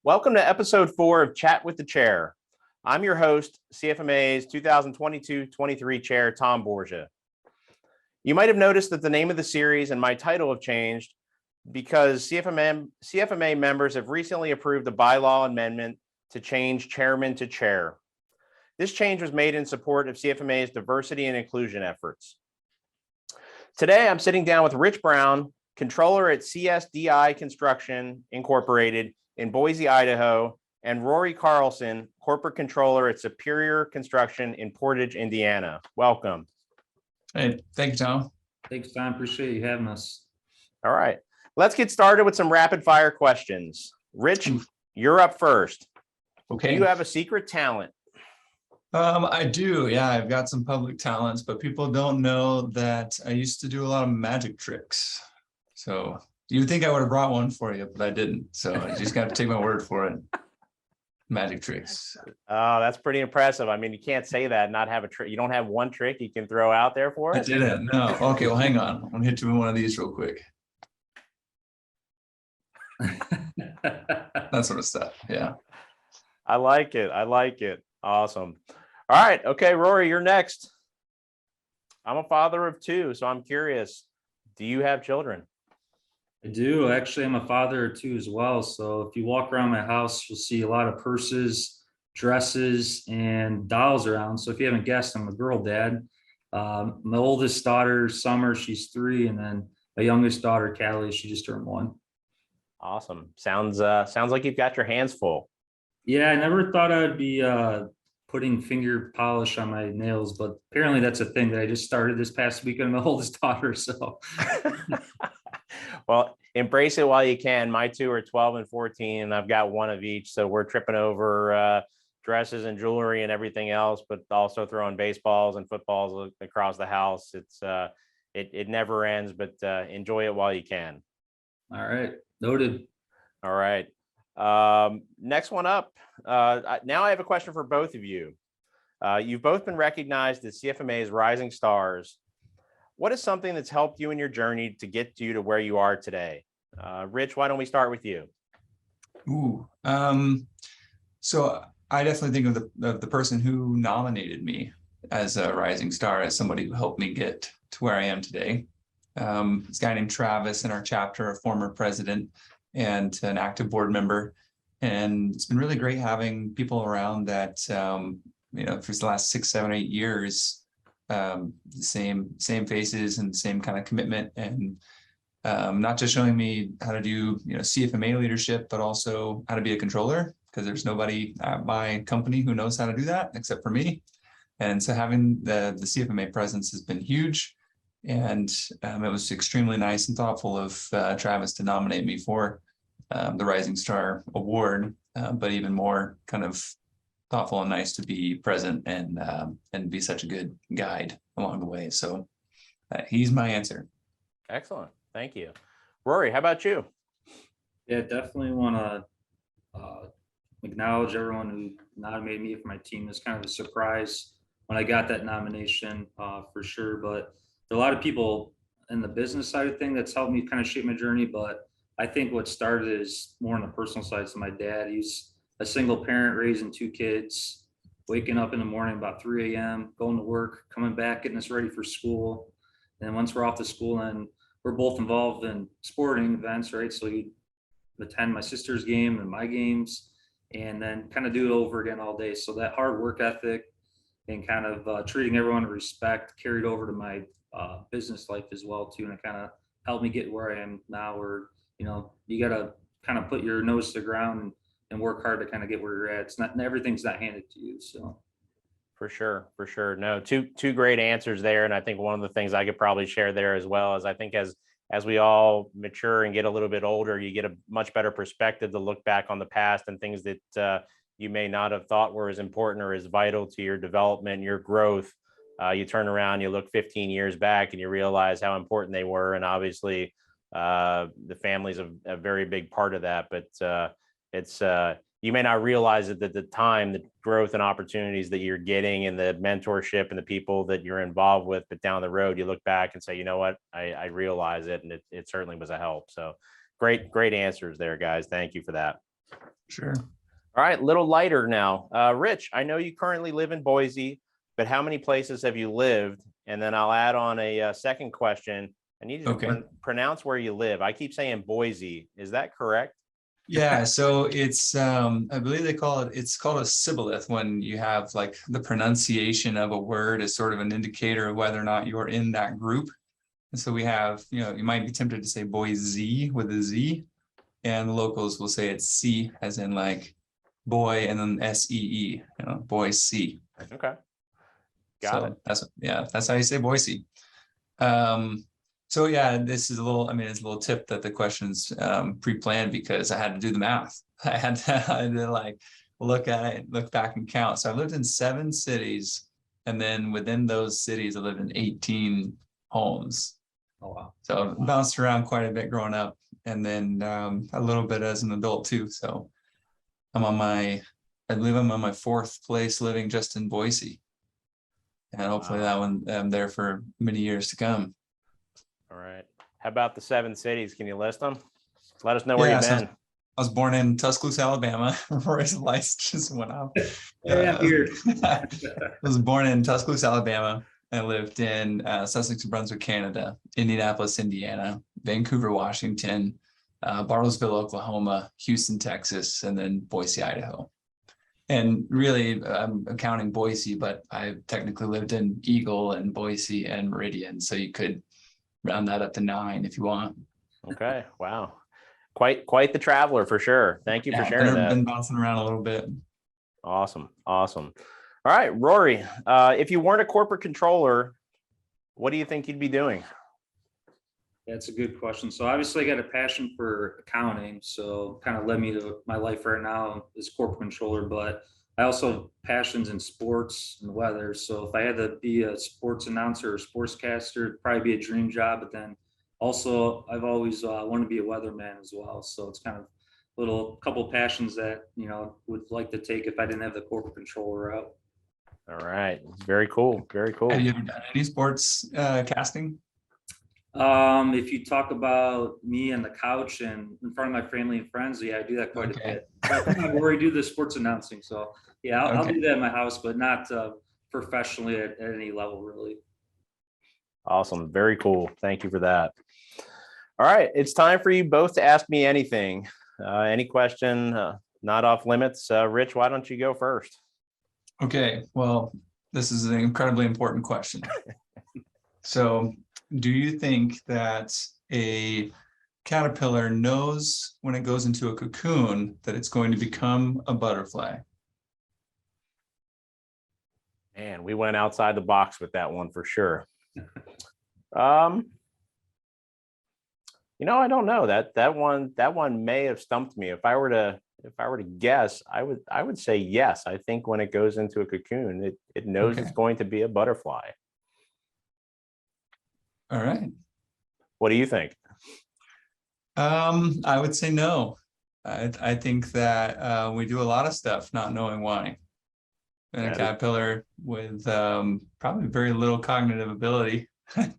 Welcome to episode 4 of Chat with the Chair. I'm your host, CFMA's 2022-23 Chair, Tom Borgia. You might have noticed that the name of the series and my title have changed because CFMA members have recently approved a bylaw amendment to change chairman to chair. This change was made in support of CFMA's diversity and inclusion efforts. Today, I'm sitting down with Rich Brown, controller at CSDI Construction, Incorporated, in Boise, Idaho, and Rory Carlson, corporate controller at Superior Construction in Portage, Indiana. Welcome. Hey, thank you, Tom. Thanks, Tom. Appreciate you having us. All right, let's get started with some rapid fire questions. Rich, you're up first. Okay. Do you have a secret talent? I do. Yeah, I've got some public talents, but people don't know that I used to do a lot of magic tricks. So you'd think I would have brought one for you, but I didn't. So you just got to take my word for it. Magic tricks. Oh, that's pretty impressive. I mean, you can't say that and not have a trick. You don't have one trick you can throw out there for I us? didn't. No. Okay, well, hang on. I'm going to hit you with one of these real quick. That sort of stuff. Yeah. I like it. I like it. Awesome. All right. Okay, Rory, you're next. I'm a father of 2, so I'm curious. Do you have children? I do. Actually, I'm a father of 2 as well. So if you walk around my house, you'll see a lot of purses, dresses, and dolls around. So if you haven't guessed, I'm a girl dad. My oldest daughter, Summer, she's 3, and then my youngest daughter, Callie, she just turned 1. Awesome. Sounds like you've got your hands full. Yeah, I never thought I'd be putting finger polish on my nails, but apparently that's a thing that I just started this past week on my oldest daughter. So, well, embrace it while you can. My 2 are 12 and 14, and I've got one of each. So we're tripping over dresses and jewelry and everything else, but also throwing baseballs and footballs across the house. It never ends, but enjoy it while you can. all right, noted. All right. Next one up. Now I have a question for both of you. You've both been recognized as CFMA's Rising Stars. What is something that's helped you in your journey to get you to where you are today? Rich, why don't we start with you? Ooh. So I definitely think of the person who nominated me as a rising star, as somebody who helped me get to where I am today. This guy named Travis in our chapter, a former president and an active board member. And it's been really great having people around that, for the last 6, 7, 8 years, the same faces and same kind of commitment, and not just showing me how to do, CFMA leadership, but also how to be a controller, because there's nobody at my company who knows how to do that except for me. And so having the CFMA presence has been huge. And it was extremely nice and thoughtful of Travis to nominate me for the Rising Star Award, but even more kind of thoughtful and nice to be present and be such a good guide along the way. So he's my answer. Excellent. Thank you. Rory, how about you? Yeah, definitely want to acknowledge everyone who nominated me for my team. It's kind of a surprise when I got that nomination, for sure. But there are a lot of people in the business side of things that's helped me kind of shape my journey. But I think what started is more on the personal side. So my dad, he's a single parent raising 2 kids, waking up in the morning about 3 a.m., going to work, coming back, getting us ready for school. And once we're off to school, and we're both involved in sporting events, right? So you attend my sister's game and my games, and then kind of do it over again all day. So that hard work ethic and kind of treating everyone with respect carried over to my business life as well too. And it kind of helped me get where I am now, where, you got to kind of put your nose to the ground and work hard to kind of get where you're at. It's not, everything's not handed to you. So. For sure. No, two great answers there. And I think one of the things I could probably share there as well is I think as we all mature and get a little bit older, you get a much better perspective to look back on the past and things that you may not have thought were as important or as vital to your development, your growth. You turn around, you look 15 years back and you realize how important they were. And obviously the family's a very big part of that, but it's you may not realize it at the time, the growth and opportunities that you're getting and the mentorship and the people that you're involved with, but down the road, you look back and say, you know what, I realize it. And it certainly was a help. So great answers there, guys. Thank you for that. Sure. All right, little lighter now. Rich, I know you currently live in Boise, but how many places have you lived? And then I'll add on a second question. I need you to Okay. pronounce where you live. I keep saying Boise. Is that correct? Yeah, so it's I believe it's called a shibboleth when you have like the pronunciation of a word as sort of an indicator of whether or not you're in that group. And so we have, you might be tempted to say Boise with a Z, and the locals will say it's C as in like boy and then SEE, Boise. Okay. Got it. That's how you say Boise. So yeah, this is it's a little tip that the question's pre-planned because I had to do the math. I had to like look at it, look back and count. So I lived in 7 cities, and then within those cities, I lived in 18 homes. Oh, wow. So I bounced around quite a bit growing up, and then a little bit as an adult too. So I believe I'm on my 4th place living just in Boise. And hopefully that one, I'm there for many years to come. All right. How about the 7 cities? Can you list them? Let us know where you've been. I was born in Tuscaloosa, Alabama. Rory's lights just went off. Yeah, here. I was born in Tuscaloosa, Alabama. I lived in Sussex, New Brunswick, Canada, Indianapolis, Indiana, Vancouver, Washington, Bartlesville, Oklahoma, Houston, Texas, and then Boise, Idaho. And really, I'm counting Boise, but I technically lived in Eagle and Boise and Meridian. So you could round that up to 9 if you want. Okay. Wow. Quite the traveler for sure. Thank you for sharing that. Been bouncing around a little bit. Awesome. All right, Rory, if you weren't a corporate controller, what do you think you'd be doing? That's a good question. So obviously I got a passion for accounting, so kind of led me to my life right now as corporate controller, but I also have passions in sports and weather. So if I had to be a sports announcer or sportscaster, it'd probably be a dream job. But then also I've always wanted to be a weatherman as well. So it's kind of couple passions that, would like to take if I didn't have the corporate controller route. All right. Very cool. Very cool. Have you ever done any sports casting? If you talk about me on the couch and in front of my family and friends, yeah, I do that quite a bit. I already do the sports announcing, so yeah, I'll do that in my house, but not professionally at any level, really. Awesome. Very cool. Thank you for that. All right. It's time for you both to ask me anything. Any question, not off limits. Rich, why don't you go first? Okay. Well, this is an incredibly important question. So, do you think that a caterpillar knows when it goes into a cocoon that it's going to become a butterfly? Man, we went outside the box with that one for sure. I don't know. That one may have stumped me. If I were to guess, I would say yes. I think when it goes into a cocoon, it knows it's going to be a butterfly. All right. What do you think? I would say no. I think that we do a lot of stuff not knowing why. And a caterpillar with probably very little cognitive ability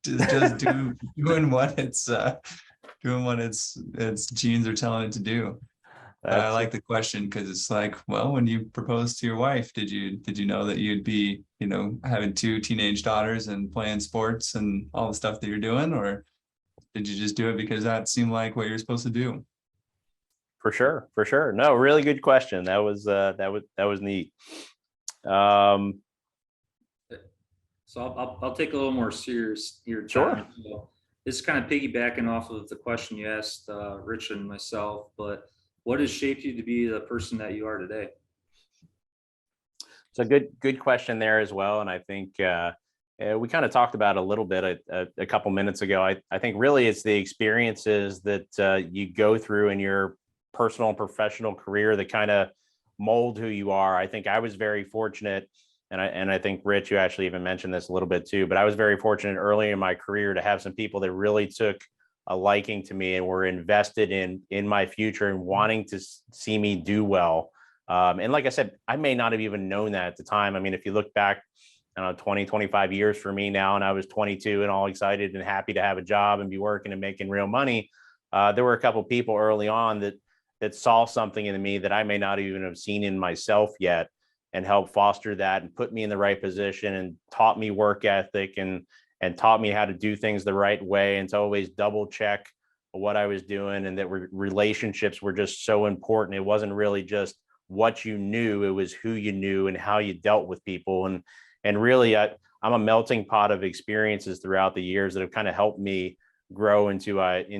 just doing what its genes are telling it to do. I like the question because it's like, well, when you proposed to your wife, did you know that you'd be, having 2 teenage daughters and playing sports and all the stuff that you're doing, or did you just do it because that seemed like what you're supposed to do? For sure. No, really good question. That was neat. So I'll take a little more serious here. Sure. So this is kind of piggybacking off of the question you asked Rich and myself, but what has shaped you to be the person that you are today? It's a good question there as well. And I think we kind of talked about a little bit a couple minutes ago. I think really it's the experiences that you go through in your personal and professional career that kind of mold who you are. I think I was very fortunate, and I think Rich, you actually even mentioned this a little bit too, but I was very fortunate early in my career to have some people that really took a liking to me and were invested in my future and wanting to see me do well. And like I said, I may not have even known that at the time. I mean, if you look back, 20, 25 years for me now, and I was 22 and all excited and happy to have a job and be working and making real money. There were a couple of people early on that that saw something in me that I may not even have seen in myself yet, and helped foster that and put me in the right position and taught me work ethic and taught me how to do things the right way and to always double check what I was doing, and that relationships were just so important. It wasn't really just what you knew, it was who you knew and how you dealt with people. And really, I'm a melting pot of experiences throughout the years that have kind of helped me grow into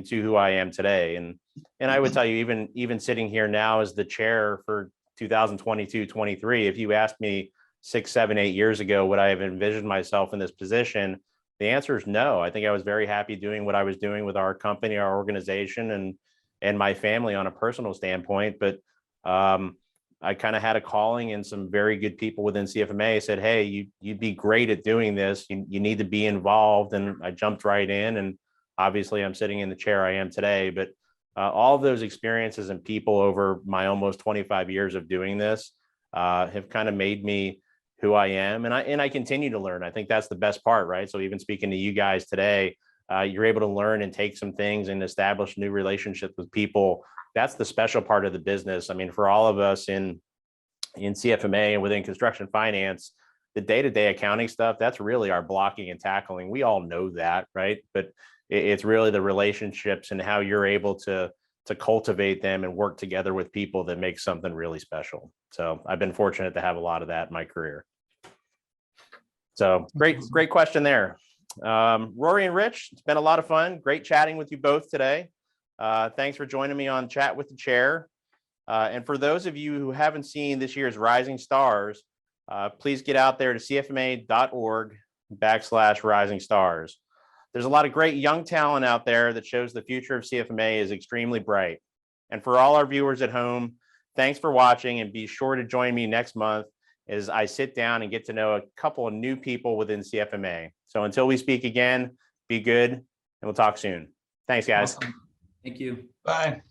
who I am today. And I would tell you, even sitting here now as the chair for 2022-23, if you asked me 6, 7, 8 years ago, would I have envisioned myself in this position? The answer is no. I think I was very happy doing what I was doing with our company, our organization, and my family on a personal standpoint. But I kind of had a calling, and some very good people within CFMA said, hey, you'd be great at doing this. You need to be involved. And I jumped right in. And obviously I'm sitting in the chair I am today. But all of those experiences and people over my almost 25 years of doing this have kind of made me who I am. And I continue to learn. I think that's the best part, right? So even speaking to you guys today, you're able to learn and take some things and establish new relationships with people. That's the special part of the business. I mean, for all of us in CFMA and within construction finance, the day-to-day accounting stuff, that's really our blocking and tackling. We all know that, right? But it's really the relationships and how you're able to cultivate them and work together with people that makes something really special. So I've been fortunate to have a lot of that in my career. So great question there. Rory and Rich, it's been a lot of fun. Great chatting with you both today. Thanks for joining me on Chat with the Chair. And for those of you who haven't seen this year's Rising Stars, please get out there to cfma.org/Rising Stars. There's a lot of great young talent out there that shows the future of CFMA is extremely bright. And for all our viewers at home, thanks for watching, and be sure to join me next month as I sit down and get to know a couple of new people within CFMA. So until we speak again, be good, and we'll talk soon. Thanks, guys. Awesome. Thank you. Bye.